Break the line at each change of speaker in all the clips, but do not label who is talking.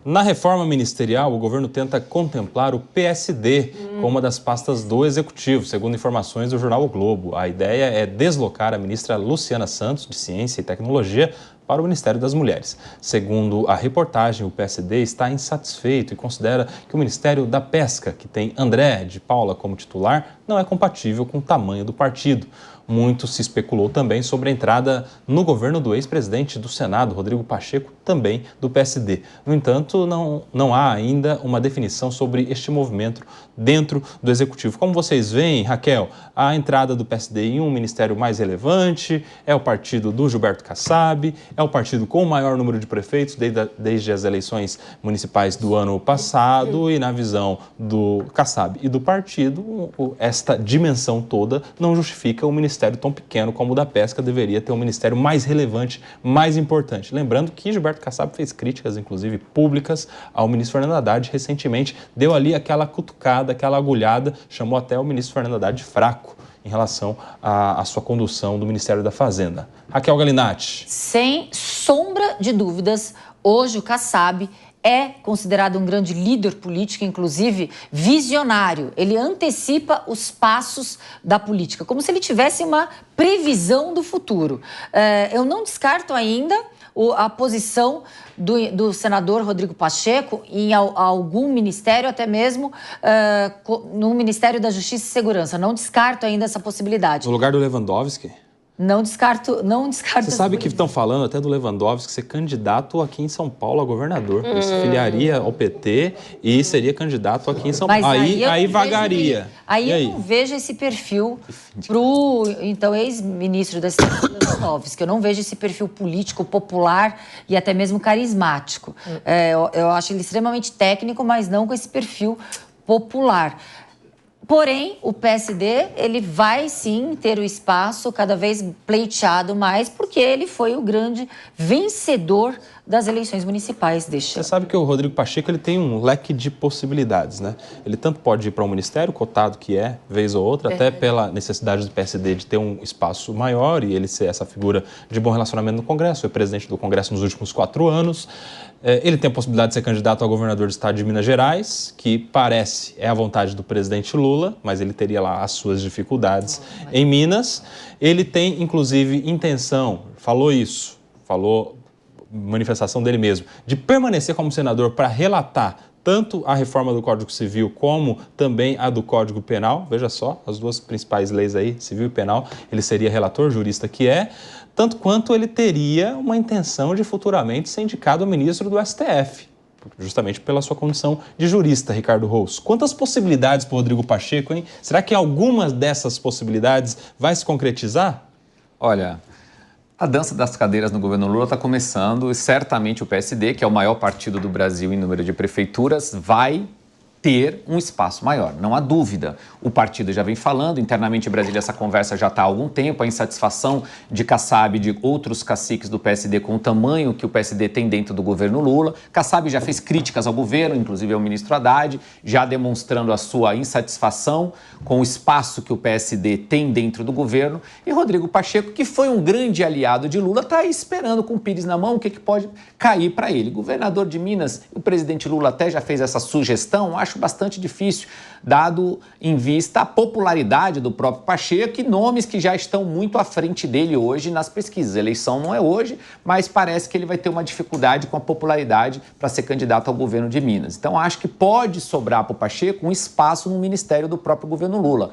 Na reforma ministerial, o governo tenta contemplar o PSD como uma das pastas do Executivo, segundo informações do jornal O Globo. A ideia é deslocar a ministra Luciana Santos, de Ciência e Tecnologia, para o Ministério das Mulheres. Segundo a reportagem, o PSD está insatisfeito e considera que o Ministério da Pesca, que tem André de Paula como titular, não é compatível com o tamanho do partido. Muito se especulou também sobre a entrada no governo do ex-presidente do Senado, Rodrigo Pacheco, também do PSD. No entanto, não há ainda uma definição sobre este movimento dentro do Executivo. Como vocês veem, Raquel, a entrada do PSD em um ministério mais relevante é o partido do Gilberto Kassab, é o partido com o maior número de prefeitos desde as eleições municipais do ano passado, e na visão do Kassab e do partido, esta dimensão toda não justifica um ministério tão pequeno como o da Pesca. Deveria ter um ministério mais relevante, mais importante. Lembrando que Gilberto Kassab fez críticas, inclusive públicas, ao ministro Fernando Haddad recentemente, deu ali aquela cutucada, aquela agulhada, chamou até o ministro Fernando Haddad de fraco em relação à sua condução do Ministério da Fazenda. Raquel Galinatti.
Sem sombra de dúvidas, hoje o Kassab é considerado um grande líder político, inclusive visionário. Ele antecipa os passos da política, como se ele tivesse uma previsão do futuro. Eu não descarto ainda a posição do senador Rodrigo Pacheco em algum ministério, até mesmo no Ministério da Justiça e Segurança. Não descarto ainda essa possibilidade.
No lugar do Lewandowski?
Não descarto.
Você sabe que estão falando até do Lewandowski ser candidato aqui em São Paulo a governador. Ele se filiaria ao PT e seria candidato aqui em São Paulo. Aí vagaria.
Aí eu não vejo esse perfil pro, então, ex-ministro da Cidade, Lewandowski. Eu não vejo esse perfil político, popular e até mesmo carismático. Eu acho ele extremamente técnico, mas não com esse perfil popular. Porém, o PSD, ele vai sim ter o espaço cada vez pleiteado mais, porque ele foi o grande vencedor das eleições municipais deste ano.
Você sabe que o Rodrigo Pacheco ele tem um leque de possibilidades, né? Ele tanto pode ir para um ministério, cotado que é, vez ou outra, até pela necessidade do PSD de ter um espaço maior e ele ser essa figura de bom relacionamento no Congresso. Foi presidente do Congresso nos últimos 4 anos. Ele tem a possibilidade de ser candidato a governador do estado de Minas Gerais, que parece é a vontade do presidente Lula, mas ele teria lá as suas dificuldades em Minas. Ele tem, inclusive, intenção, falou manifestação dele mesmo, de permanecer como senador para relatar tanto a reforma do Código Civil como também a do Código Penal. Veja só, as duas principais leis aí, civil e penal, ele seria relator, jurista que é, tanto quanto ele teria uma intenção de futuramente ser indicado a ministro do STF, justamente pela sua condição de jurista, Ricardo Rous. Quantas possibilidades para o Rodrigo Pacheco, hein? Será que algumas dessas possibilidades vai se concretizar?
Olha, a dança das cadeiras no governo Lula está começando e certamente o PSD, que é o maior partido do Brasil em número de prefeituras, vai ter um espaço maior, não há dúvida. O partido já vem falando, internamente em Brasília essa conversa já está há algum tempo, a insatisfação de Kassab e de outros caciques do PSD com o tamanho que o PSD tem dentro do governo Lula. Kassab já fez críticas ao governo, inclusive ao ministro Haddad, já demonstrando a sua insatisfação com o espaço que o PSD tem dentro do governo. E Rodrigo Pacheco, que foi um grande aliado de Lula, está aí esperando com o pires na mão o que pode cair para ele. Governador de Minas, o presidente Lula até já fez essa sugestão, acho bastante difícil, dado em vista a popularidade do próprio Pacheco e nomes que já estão muito à frente dele hoje nas pesquisas. A eleição não é hoje, mas parece que ele vai ter uma dificuldade com a popularidade para ser candidato ao governo de Minas. Então, acho que pode sobrar para o Pacheco um espaço no ministério do próprio governo Lula,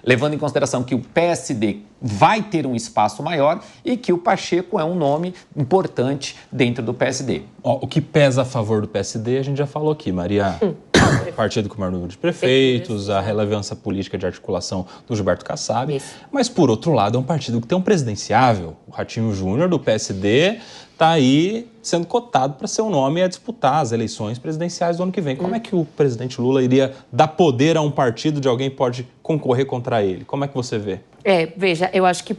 levando em consideração que o PSD vai ter um espaço maior e que o Pacheco é um nome importante dentro do PSD.
O que pesa a favor do PSD, a gente já falou aqui, Maria. Partido com o maior número de prefeitos, a relevância política de articulação do Gilberto Kassab. Isso. Mas, por outro lado, é um partido que tem um presidenciável. O Ratinho Júnior, do PSD, está aí sendo cotado para ser o nome a disputar as eleições presidenciais do ano que vem. Como é que o presidente Lula iria dar poder a um partido de alguém que pode concorrer contra ele? Como é que você vê?
Veja, eu acho que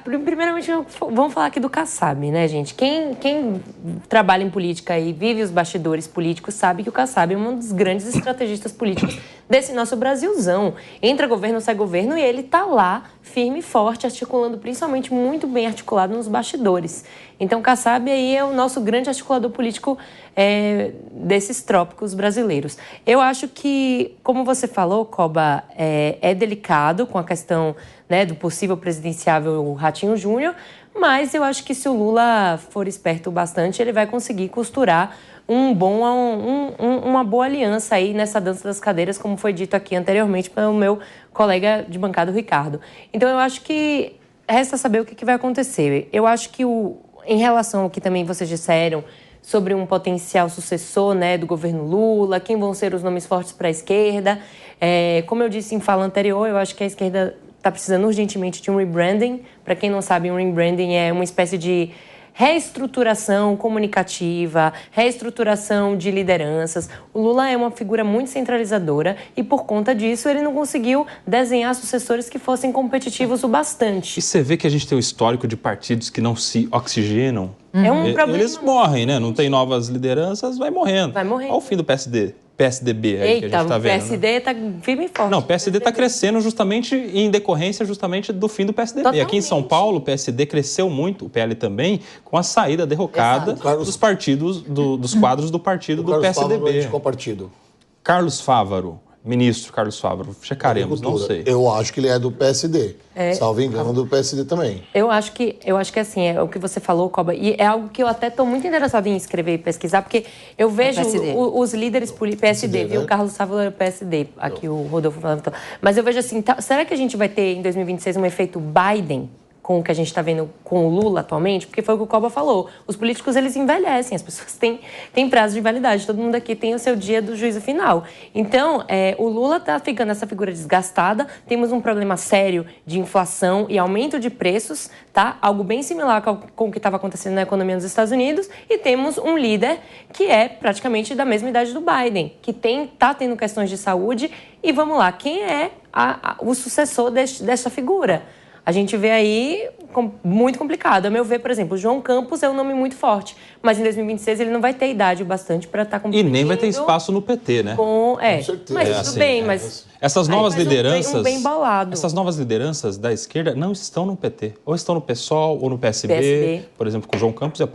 primeiramente, vamos falar aqui do Kassab, né, gente? Quem trabalha em política e vive os bastidores políticos sabe que o Kassab é uma um dos grandes estrategistas políticos desse nosso Brasilzão. Entra governo, sai governo, e ele está lá, firme e forte, articulando, principalmente muito bem articulado nos bastidores. Então, Kassab aí é o nosso grande articulador político desses trópicos brasileiros. Eu acho que, como você falou, Coba, é delicado com a questão, né, do possível presidenciável Ratinho Júnior, mas eu acho que se o Lula for esperto bastante, ele vai conseguir costurar uma boa aliança aí nessa dança das cadeiras, como foi dito aqui anteriormente pelo meu colega de bancada, o Ricardo. Então, eu acho que resta saber o que vai acontecer. Eu acho que, em relação ao que também vocês disseram sobre um potencial sucessor, né, do governo Lula, quem vão ser os nomes fortes para a esquerda, como eu disse em fala anterior, eu acho que a esquerda está precisando urgentemente de um rebranding. Para quem não sabe, um rebranding é uma espécie de reestruturação comunicativa, reestruturação de lideranças. O Lula é uma figura muito centralizadora e, por conta disso, ele não conseguiu desenhar sucessores que fossem competitivos o bastante.
E você vê que a gente tem o histórico de partidos que não se oxigenam.
É um problema.
Eles morrem, né? Não tem novas lideranças, vai morrendo.
Vai morrendo.
Olha o fim do PSDB aí que a gente tá vendo.
O PSD está firme e forte.
Não, o PSD está crescendo justamente em decorrência justamente do fim do PSDB.
Totalmente.
Aqui em São Paulo, o PSD cresceu muito, o PL também, com a saída derrocada dos partidos, dos quadros do partido do PSDB.
De qual partido?
Carlos Fávaro, ministro Carlos Fávaro, checaremos, não sei.
Eu acho que ele é do PSD. Salvo engano, do PSD também.
Eu acho que assim, é o que você falou, Coba, e é algo que eu até estou muito interessada em escrever e pesquisar, porque eu vejo os líderes políticos, PSD, viu? Né? Carlos Fávaro é PSD, aqui o Rodolfo falando. Mas eu vejo assim, será que a gente vai ter em 2026 um efeito Biden com o que a gente está vendo com o Lula atualmente? Porque foi o que o Coba falou. Os políticos, eles envelhecem, as pessoas têm prazo de validade. Todo mundo aqui tem o seu dia do juízo final. Então, o Lula está ficando essa figura desgastada. Temos um problema sério de inflação e aumento de preços, tá? Algo bem similar com o que estava acontecendo na economia nos Estados Unidos. E temos um líder que é praticamente da mesma idade do Biden, que está tendo questões de saúde. E vamos lá, quem é o sucessor dessa figura? A gente vê aí muito complicado. A meu ver, por exemplo, o João Campos é um nome muito forte, mas em 2026 ele não vai ter idade o bastante para estar competindo.
E nem vai ter espaço no PT, né?
Com certeza.
Mas tudo bem, mas...
Essas novas lideranças...
bem bolado.
Essas novas lideranças da esquerda não estão no PT. Ou estão no PSOL ou no PSB. Por exemplo, com o João Campos e a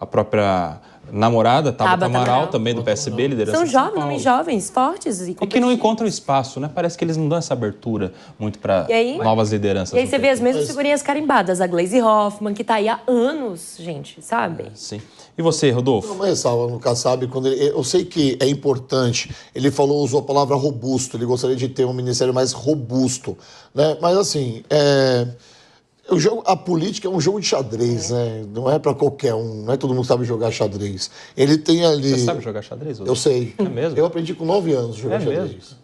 própria namorada, Tabata Amaral, também do PSB, liderança
São
de São
jovens,
Paulo.
nomes jovens, fortes e
que não encontram espaço, né? Parece que eles não dão essa abertura muito para novas lideranças.
E aí você vê as mesmas figurinhas carimbadas, a Gleisi Hoffmann, que está aí há anos, gente, sabe?
Sim. E você, Rodolfo?
Uma ressalva no Kassab, eu sei que é importante, ele usou a palavra robusto, ele gostaria de ter um ministério mais robusto, né? Mas assim, a política é um jogo de xadrez, né? Não é para qualquer um, não é todo mundo sabe jogar xadrez. Ele tem ali...
Você sabe jogar xadrez, Rodolfo?
Eu sei.
É mesmo?
Eu aprendi com 9 anos a jogar xadrez.
Mesmo?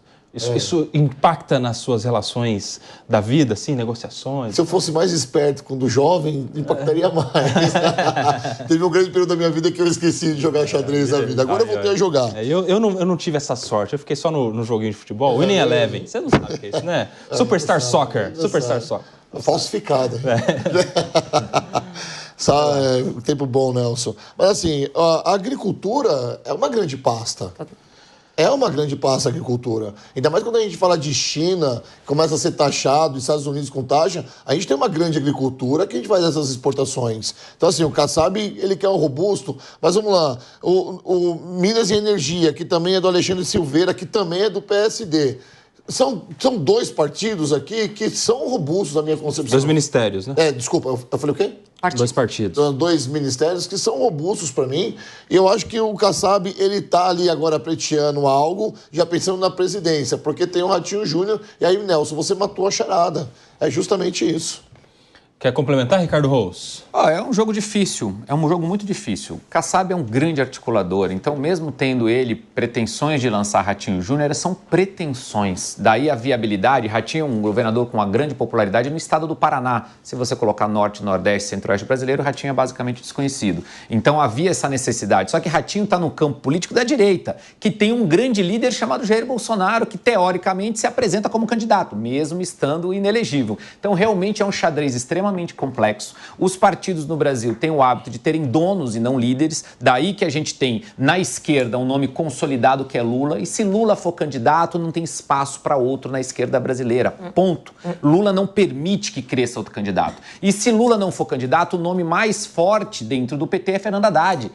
Isso impacta nas suas relações da vida, assim, negociações?
Se eu fosse mais esperto quando jovem, impactaria mais. Teve um grande período da minha vida que eu esqueci de jogar xadrez na vida. Agora eu voltei a jogar.
Eu não tive essa sorte. Eu fiquei só no joguinho de futebol. Winning Eleven. Você não sabe o que é isso, né? Superstar Soccer. Superstar Soccer.
Falsificada. Tempo bom, Nelson. Mas assim, a agricultura é uma grande pasta. É uma grande pasta a agricultura. Ainda mais quando a gente fala de China, começa a ser taxado, Estados Unidos com taxa, a gente tem uma grande agricultura que a gente faz essas exportações. Então, assim, o Kassab, ele quer um robusto, mas vamos lá, o Minas e Energia, que também é do Alexandre Silveira, que também é do PSD. São 2 partidos aqui que são robustos na minha concepção.
2 ministérios, né?
Desculpa, eu falei o quê?
2 partidos.
São 2 ministérios que são robustos para mim. E eu acho que o Kassab, ele tá ali agora pleiteando algo, já pensando na presidência, porque tem o Ratinho Júnior. E aí, Nelson, você matou a charada. É justamente isso.
Quer complementar, Ricardo Rous?
É um jogo difícil, é um jogo muito difícil. Kassab é um grande articulador, então mesmo tendo ele pretensões de lançar Ratinho Júnior, são pretensões. Daí a viabilidade. Ratinho é um governador com uma grande popularidade no estado do Paraná. Se você colocar norte, nordeste, centro-oeste brasileiro, Ratinho é basicamente desconhecido. Então havia essa necessidade. Só que Ratinho está no campo político da direita, que tem um grande líder chamado Jair Bolsonaro, que teoricamente se apresenta como candidato, mesmo estando inelegível. Então realmente é um xadrez extremamente extremamente complexo. Os partidos no Brasil têm o hábito de terem donos e não líderes, daí que a gente tem na esquerda um nome consolidado que é Lula, e se Lula for candidato, não tem espaço para outro na esquerda brasileira, ponto. Lula não permite que cresça outro candidato. E se Lula não for candidato, o nome mais forte dentro do PT é Fernando Haddad.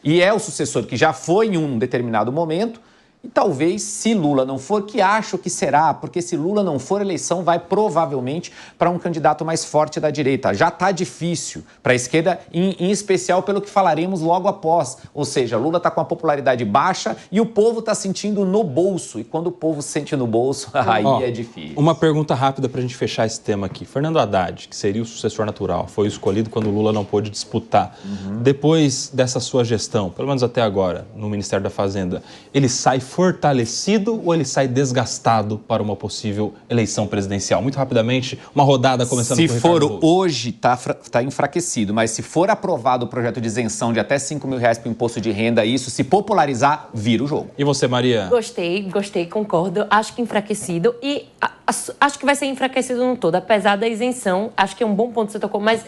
E é o sucessor que já foi em um determinado momento. E talvez, se Lula não for, que acho que será, porque se Lula não for, a eleição vai provavelmente para um candidato mais forte da direita. Já está difícil para a esquerda, em especial pelo que falaremos logo após. Ou seja, Lula está com a popularidade baixa e o povo está sentindo no bolso. E quando o povo sente no bolso, aí é difícil.
Uma pergunta rápida para a gente fechar esse tema aqui. Fernando Haddad, que seria o sucessor natural, foi escolhido quando o Lula não pôde disputar. Depois dessa sua gestão, pelo menos até agora, no Ministério da Fazenda, ele sai fortalecido ou ele sai desgastado para uma possível eleição presidencial? Muito rapidamente, uma rodada começando
se
com o
for
Ricardo
hoje, tá enfraquecido, mas se for aprovado o projeto de isenção de até R$5 mil para o imposto de renda, isso se popularizar, vira o jogo.
E você, Maria?
Gostei, concordo. Acho que enfraquecido e acho que vai ser enfraquecido no todo. Apesar da isenção, acho que é um bom ponto que você tocou, mas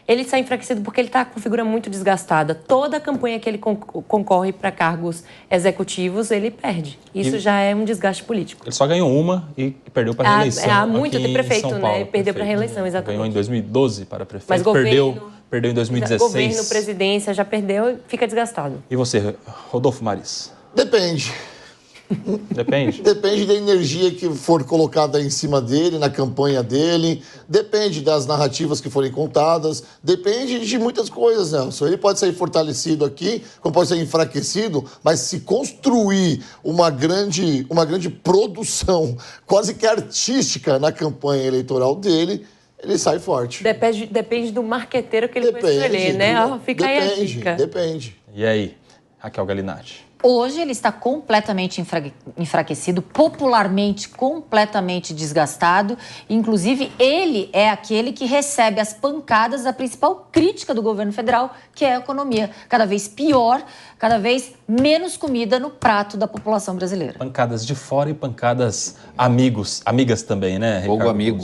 ele sai enfraquecido porque ele está com a figura muito desgastada. Toda a campanha que ele concorre para cargos executivos, ele perde. Isso já é um desgaste político.
Ele só ganhou uma e perdeu para a reeleição.
Há muito
aqui
de prefeito,
em São Paulo,
né? Perdeu para a reeleição, exatamente.
Ganhou em 2012 para prefeito,
mas
perdeu em 2016.
Governo, presidência, já perdeu e fica desgastado.
E você, Rodolfo Maris?
Depende.
Depende?
Depende da energia que for colocada em cima dele, na campanha dele, depende das narrativas que forem contadas, depende de muitas coisas, Nelson. Ele pode sair fortalecido aqui, como pode ser enfraquecido, mas se construir uma grande produção, quase que artística, na campanha eleitoral dele, ele sai forte.
Depende do marqueteiro que ele vai escolher, né? Fica aí a dica.
Depende.
E aí, Raquel Galinatti?
Hoje ele está completamente enfraquecido, popularmente completamente desgastado. Inclusive, ele é aquele que recebe as pancadas da principal crítica do governo federal, que é a economia. Cada vez pior, cada vez menos comida no prato da população brasileira.
Pancadas de fora e pancadas amigas também, né, Ricardo?
Fogo amigo.